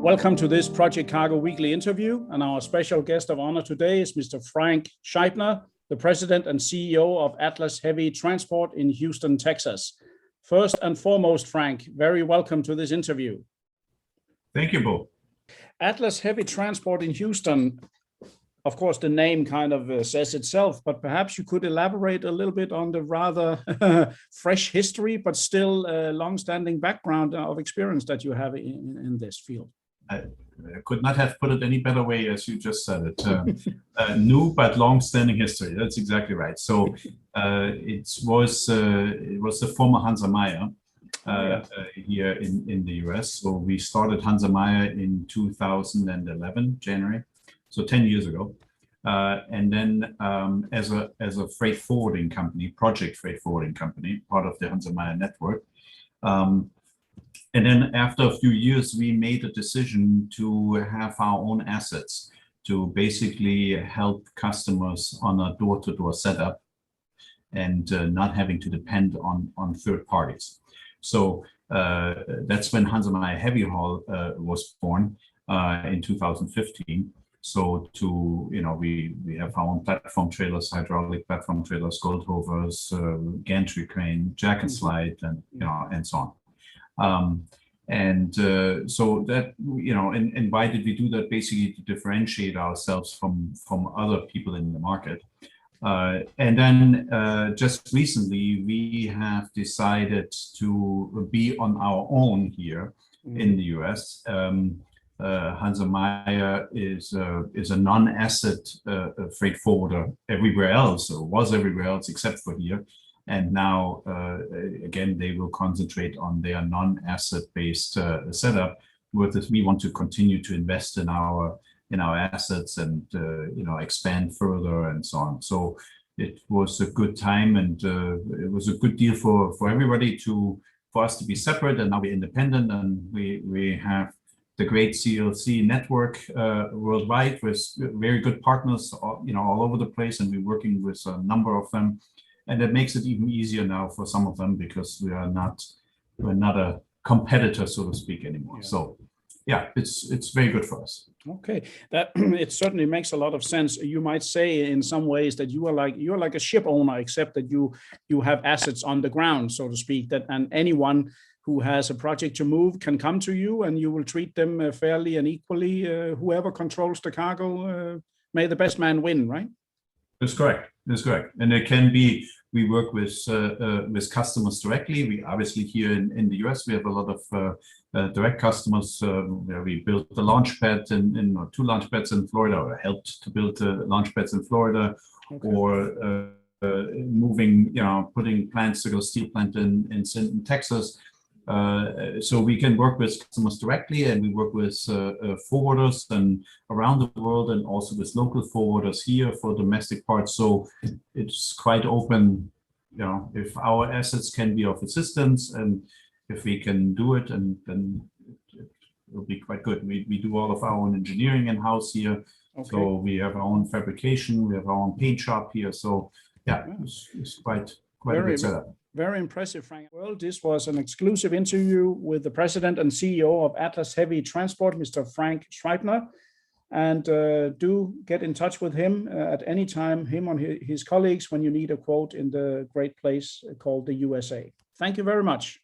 Welcome to this Project Cargo Weekly interview, and our special guest of honor today is Mr. Frank Scheibner, the President and CEO of Atlas Heavy Transport in Houston, Texas. First and foremost, Frank, very welcome to this interview. Thank you, Bo. Atlas Heavy Transport in Houston, of course, the name kind of says itself, but perhaps you could elaborate a little bit on the rather fresh history, but still long-standing background of experience that you have in this field. I could not have put it any better way, as you just said it. New but long-standing history. That's exactly right. So it was the former Hansa Meyer here in the US. So we started Hansa Meyer in 2011, January, so 10 years ago. And then as a freight forwarding company, project freight forwarding company, part of the Hansa Meyer network. And then after a few years, we made a decision to have our own assets to basically help customers on a door-to-door setup and not having to depend on third parties. So that's when Hansa Meyer Heavy Haul was born in 2015. So we have our own platform trailers, hydraulic platform trailers, Goldhovers, gantry crane, jack and slide, and so on. So that, and why did we do that? Basically to differentiate ourselves from other people in the market. And then just recently, we have decided to be on our own here in the US. Hansa Meyer is a non-asset freight forwarder everywhere else, or was everywhere else except for here. And now, again, they will concentrate on their non-asset-based setup. With this, we want to continue to invest in our assets and expand further and so on. So it was a good time, and it was a good deal for everybody for us to be separate, and now we're independent, and we have the great CLC network worldwide with very good partners, all over the place, and we're working with a number of them. And it makes it even easier now for some of them because we're not a competitor, so to speak, anymore. Yeah. So yeah, it's very good for us. Okay, that it certainly makes a lot of sense. You might say in some ways that you're like a ship owner, except that you have assets on the ground, so to speak, and anyone who has a project to move can come to you and you will treat them fairly and equally. Whoever controls the cargo, may the best man win, right? That's correct. That's correct. And it can be, we work with customers directly. We obviously here in the US, we have a lot of direct customers where we built the launch pad in 2 launch pads in Florida, or helped to build launch pads in Florida. Okay. Or moving, putting plants to go steel plant in Sinton, Texas. So we can work with customers directly, and we work with forwarders and around the world, and also with local forwarders here for domestic parts. So it's quite open, if our assets can be of assistance, and if we can do it, and then it will be quite good. We do all of our own engineering in-house here. Okay. So we have our own fabrication, we have our own paint shop here. So yeah, it's quite a good setup. Very impressive, Frank. Well, this was an exclusive interview with the President and CEO of Atlas Heavy Transport, Mr. Frank Scheibner. And do get in touch with him at any time, him or his colleagues, when you need a quote in the great place called the USA. Thank you very much.